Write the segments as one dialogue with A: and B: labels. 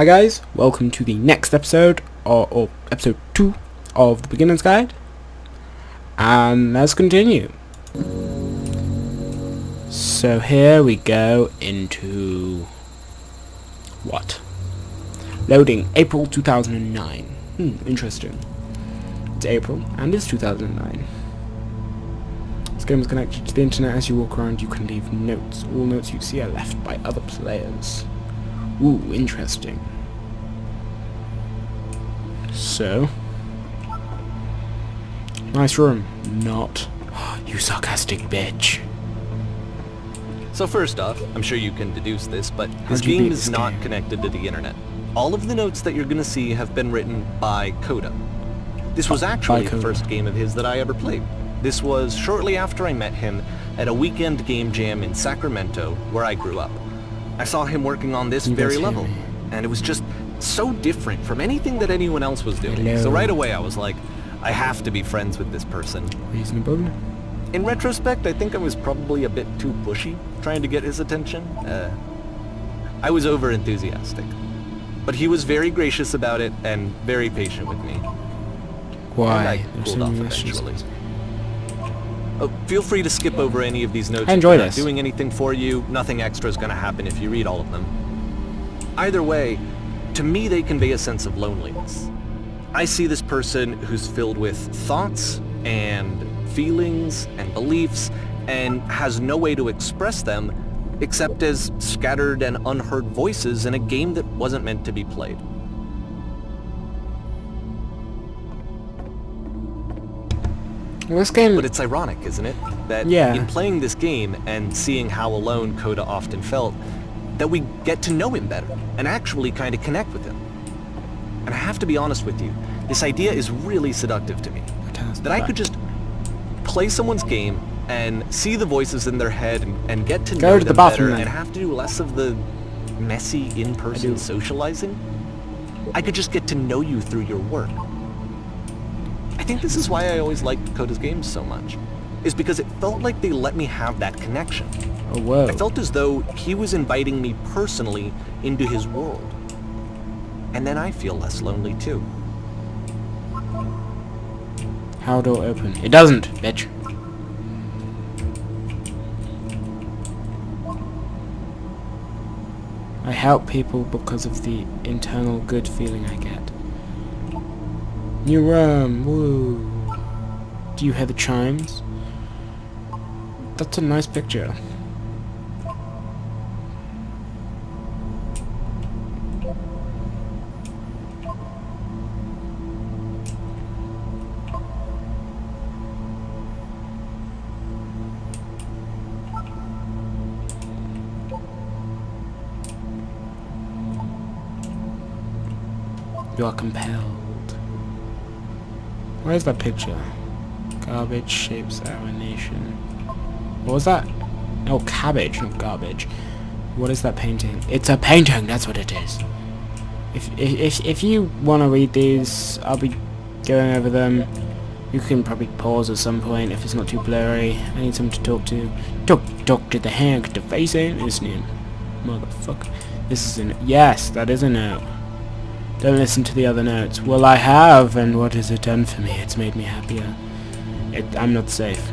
A: Hi guys, welcome to the next episode, or episode 2 of the Beginner's Guide, and let's continue. So here we go into what? Loading April 2009. Interesting. It's April and it's 2009. This game is connected to the internet. As you walk around you can leave notes. All notes you see are left by other players. Ooh, interesting. So, nice room. Not. You sarcastic bitch.
B: So first off, I'm sure you can deduce this, but this game is not connected to the internet. All of the notes that you're gonna see have been written by Coda. This was actually the first game of his that I ever played. This was shortly after I met him at a weekend game jam in Sacramento, where I grew up. I saw him working on this very level, and it was just so different from anything that anyone else was doing.
A: Hello.
B: So right away I was like, I have to be friends with this person.
A: Reasonable.
B: In retrospect, I think I was probably a bit too pushy trying to get his attention. I was over-enthusiastic. But he was very gracious about it and very patient with me.
A: Why?
B: And I cooled off eventually. Oh, feel free to skip over any of these notes.
A: I enjoy
B: if they're
A: this.
B: not doing anything for you. Nothing extra is going to happen if you read all of them. Either way, to me they convey a sense of loneliness. I see this person who's filled with thoughts and feelings and beliefs and has no way to express them except as scattered and unheard voices in a game that wasn't meant to be played.
A: Well, this game...
B: But it's ironic, isn't it? That in playing this game and seeing how alone Coda often felt, that we get to know him better and actually kind of connect with him. And I have to be honest with you, this idea is really seductive to me. That I could just play someone's game and see the voices in their head and get to know them better and have to do less of the messy in-person socializing. I could just get to know you through your work. I think this is why I always liked Coda's games so much, is because it felt like they let me have that connection.
A: Oh, whoa.
B: I felt as though he was inviting me personally into his world. And then I feel less lonely too.
A: How door open? It doesn't, bitch. I help people because of the internal good feeling I get. New room, woo. Do you hear the chimes? That's a nice picture. You are compelled. Where's that picture? Garbage shapes our nation. What was that? Oh, cabbage, not garbage. What is that painting? It's a painting, that's what it is. If you want to read these, I'll be going over them. You can probably pause at some point if it's not too blurry. I need someone to talk to. Talk to the hand, the face ain't listening. Motherfucker. This is an... Yes, that is a note. Don't listen to the other notes. Well, I have, and what has it done for me? It's made me happier. I'm not safe.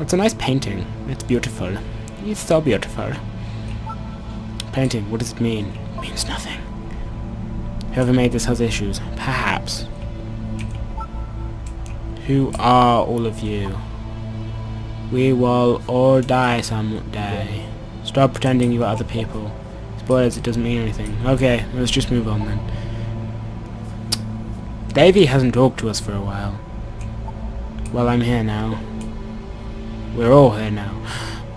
A: It's a nice painting. It's beautiful. It's so beautiful. Painting, what does it mean? It means nothing. Whoever made this has issues. Perhaps. Who are all of you? We will all die someday. Stop pretending you are other people. Spoilers, it doesn't mean anything. Okay, let's just move on then. Davey hasn't talked to us for a while. Well, I'm here now. We're all here now.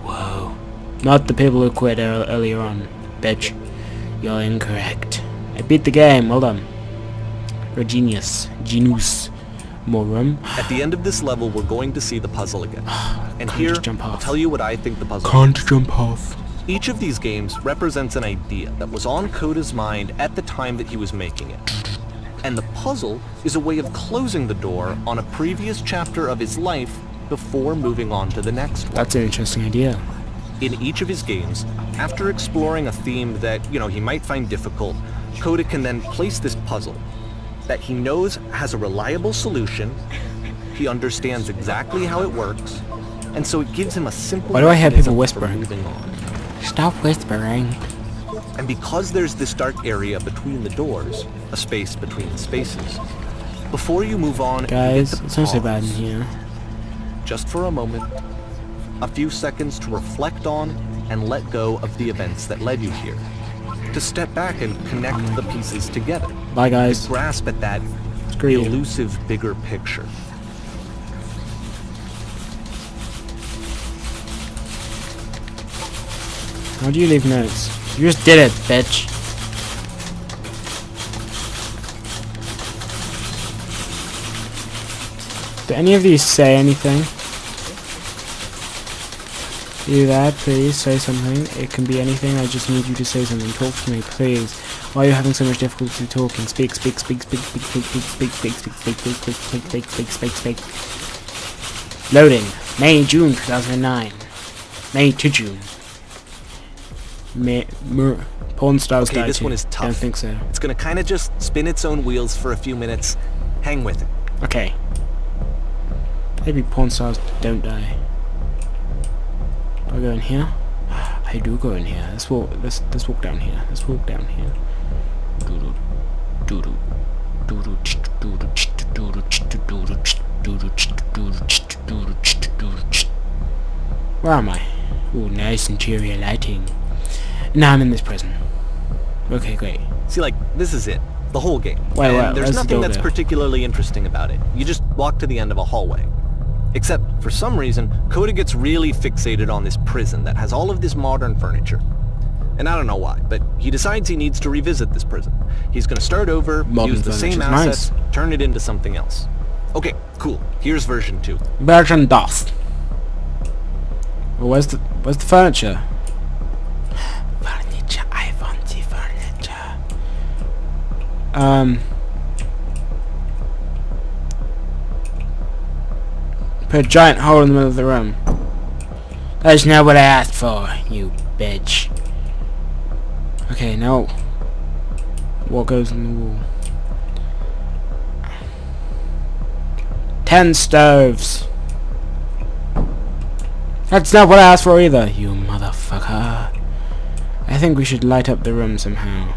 A: Whoa. Not the people who quit earlier on. Bitch. You're incorrect. I beat the game, well done. You're a genius. Genius. More room.
B: At the end of this level, we're going to see the puzzle again. And here, I'll tell you what I think the puzzle is.
A: Can't jump off.
B: Each of these games represents an idea that was on Coda's mind at the time that he was making it. And the puzzle is a way of closing the door on a previous chapter of his life before moving on to the next one.
A: That's an interesting idea.
B: In each of his games, after exploring a theme that, he might find difficult, Coda can then place this puzzle that he knows has a reliable solution, he understands exactly how it works, and so it gives him a simple
A: Why do I hear people
B: mechanism for
A: whispering?
B: moving on.
A: Stop whispering.
B: And because there's this dark area between the doors, a space between the spaces, before you move on,
A: Guys,
B: you get to
A: it's not so bad in
B: pause,
A: here.
B: just for a moment, a few seconds to reflect on and let go of the events that led you here, to step back and connect the pieces together,
A: Bye, guys.
B: to grasp at that
A: Screw you.
B: elusive bigger picture.
A: How do you leave notes? You just did it, bitch. Do any of these say anything? Do that, please. Say something. It can be anything. I just need you to say something. Talk to me, please. Why are you having so much difficulty talking? Speak, speak, speak, speak, speak, speak, speak, speak, speak, speak, speak, speak, speak, speak, speak, speak, speak. Loading. May, June 2009. May to June. Porn stars
B: Okay,
A: die
B: this
A: too.
B: one is tough.
A: Don't think so.
B: It's gonna kind of just spin its own wheels for a few minutes. Hang with it.
A: Okay. Maybe porn stars don't die. Do I go in here? I do go in here. Let's walk down here. Let's walk down here. Where am I? Ooh, nice interior lighting. Now I'm in this prison. Okay, great.
B: See, this is it. The whole game.
A: Wait,
B: and there's
A: where's the
B: nothing
A: door
B: that's
A: there?
B: particularly interesting about it. You just walk to the end of a hallway. Except, for some reason, Coda gets really fixated on this prison that has all of this modern furniture. And I don't know why, but he decides he needs to revisit this prison. He's gonna start over,
A: Modern
B: use the same
A: furniture's
B: assets, turn it into something else. Okay, cool. Here's version 2.
A: Version DOS. Well, where's the furniture? Furniture, I want the furniture. Put a giant hole in the middle of the room. That's not what I asked for, you bitch. Okay, now what goes in the wall? 10 stoves. That's not what I asked for either, you motherfucker. I think we should light up the room somehow.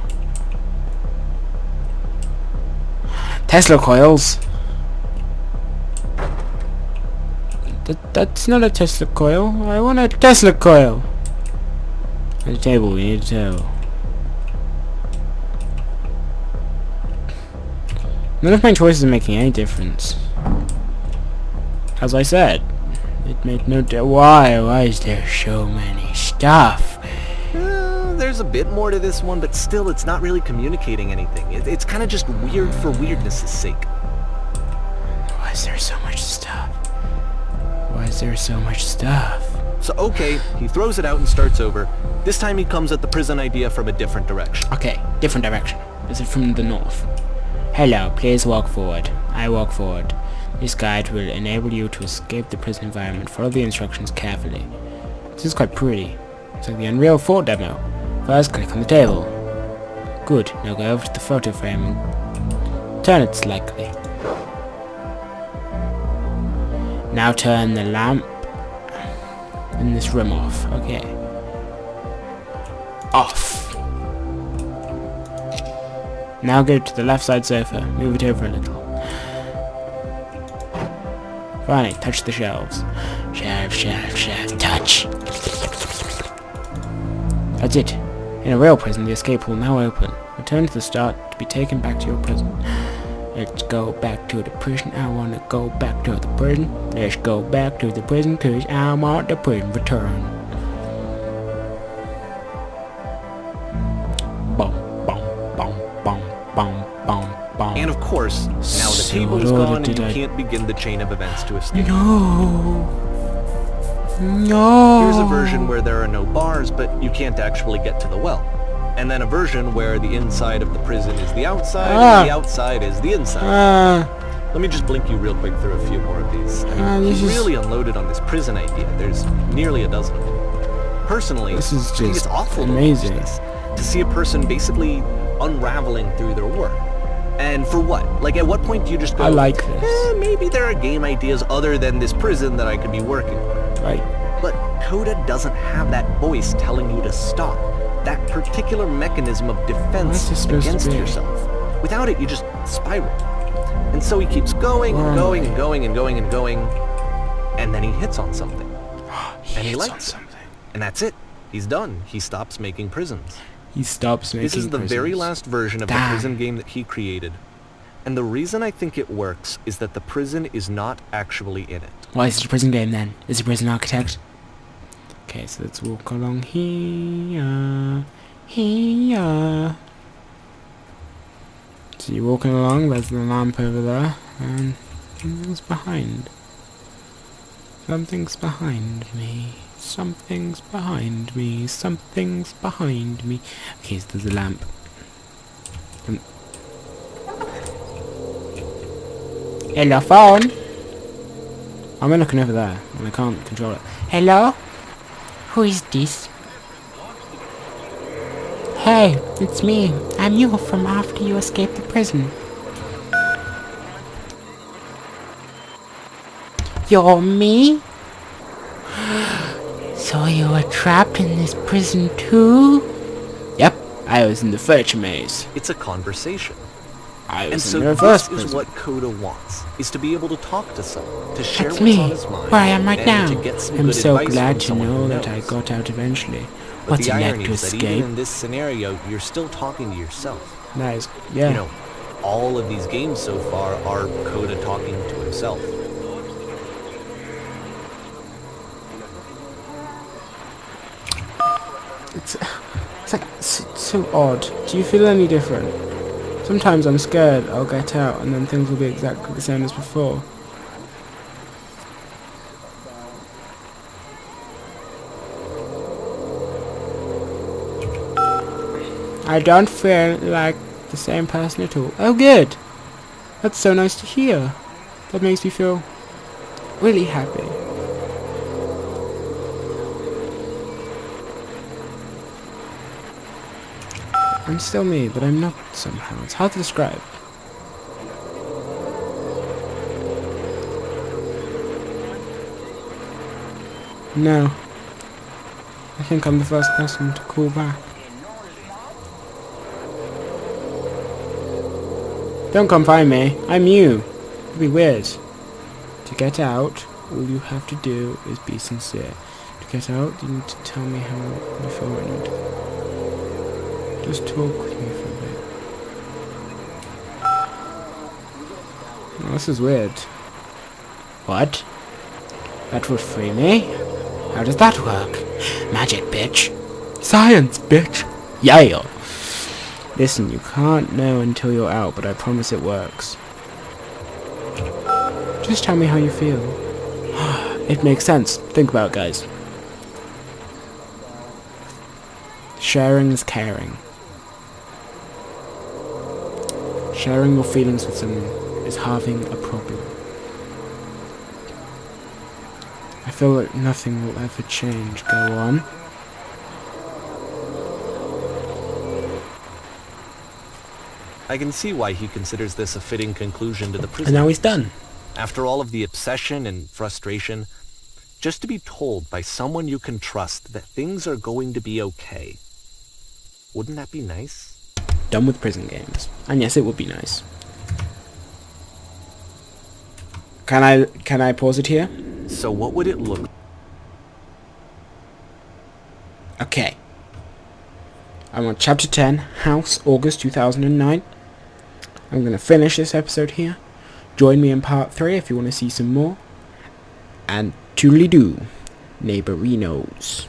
A: Tesla coils. That's not a Tesla coil. I want a Tesla coil. At the table, we need a table. None of my choices are making any difference. As I said, it made no why is there so many stuff?
B: There's a bit more to this one, but still it's not really communicating anything. It's kind of just weird for weirdness' sake.
A: Why is there so much stuff? Why is there so much stuff?
B: So okay, he throws it out and starts over. This time he comes at the prison idea from a different direction.
A: Okay, different direction. Is it from the north? Hello, please walk forward. I walk forward. This guide will enable you to escape the prison environment. Follow the instructions carefully. This is quite pretty. It's like the Unreal 4 demo. First, click on the table. Good. Now go over to the photo frame and turn it slightly. Now turn the lamp in this room off. Okay. Off. Now go to the left side sofa. Move it over a little. Finally, touch the shelves. Shelf, touch. That's it. In a real prison, the escape will now open. Return to the start to be taken back to your prison. Let's go back to the prison. I wanna go back to the prison. Let's go back to the prison, cause I want the prison return. Boom, boom, boom, boom, boom, boom, boom.
B: And of course, now the table is gone and you can't begin the chain of events to escape.
A: No. No.
B: Here's a version where there are no bars, but you can't actually get to the well. And then a version where the inside of the prison is the outside, and the outside is the inside. Let me just blink you real quick through a few more of these. I mean, he really unloaded on this prison idea. There's nearly a dozen of them. Personally,
A: This is
B: I think
A: just
B: it's awful
A: amazing.
B: to see a person basically unraveling through their work. And for what? Like, at what point do you just go,
A: I like this.
B: maybe there are game ideas other than this prison that I could be working on.
A: Right.
B: But Coda doesn't have that voice telling you to stop. That particular mechanism of defense against yourself. Without it, you just spiral. And so he keeps going and going and going and going and going, and then he hits on something. And he likes something. And that's it. He's done. He stops making prisons.
A: He stops making prisons.
B: This is the very last version of the prison game that he created. And the reason I think it works is that the prison is not actually in it.
A: Why is it a prison game then? Is he a prison architect? Okay, so let's walk along here. Here. So you're walking along, there's the lamp over there, and something's behind. Something's behind me. Something's behind me. Something's behind me. Okay, so there's a lamp. Hello, phone. I'm looking over there, and I can't control it. Hello? Who is this? Hey, it's me. I'm you from after you escaped the prison. You're me? So you were trapped in this prison too? Yep, I was in the furniture maze.
B: It's a conversation.
A: I was
B: and
A: in
B: so
A: the reverse
B: this is
A: prison.
B: what Coda wants, is to be able to talk to someone, to share
A: That's
B: what's
A: me,
B: on his mind,
A: where I am right
B: and
A: now.
B: to get some
A: I'm
B: good
A: so
B: advice
A: glad
B: from
A: to
B: someone
A: know
B: who
A: that I
B: knows.
A: got out eventually.
B: But
A: What's
B: the
A: a neck
B: irony
A: to
B: is that
A: escape?
B: even in this scenario, you're still talking to yourself.
A: Nice, yeah.
B: You know, all of these games so far are Coda talking to himself.
A: It's like so odd. Do you feel any different? Sometimes I'm scared I'll get out and then things will be exactly the same as before. I don't feel like the same person at all. Oh good! That's so nice to hear. That makes me feel really happy. I'm still me, but I'm not somehow. It's hard to describe. No. I think I'm the first person to call back. Don't come find me. I'm you. It'd be weird. To get out, all you have to do is be sincere. To get out, you need to tell me how you feel right now. Just talk with me for a bit. Oh, this is weird. What? That would free me? How does that work? Magic, bitch. Science, bitch. Yeah. Listen, you can't know until you're out, but I promise it works. Just tell me how you feel. It makes sense. Think about it, guys. Sharing is caring. Sharing your feelings with someone is halving a problem. I feel like nothing will ever change. Go on.
B: I can see why he considers this a fitting conclusion to the prison.
A: And now he's done.
B: After all of the obsession and frustration, just to be told by someone you can trust that things are going to be okay. Wouldn't that be nice?
A: Done with prison games. And yes, it would be nice. Can I pause it here?
B: So what would it look?
A: Okay. I'm on chapter 10, House, August 2009. I'm going to finish this episode here. Join me in part 3 if you want to see some more. And toodly-doo, neighborinos.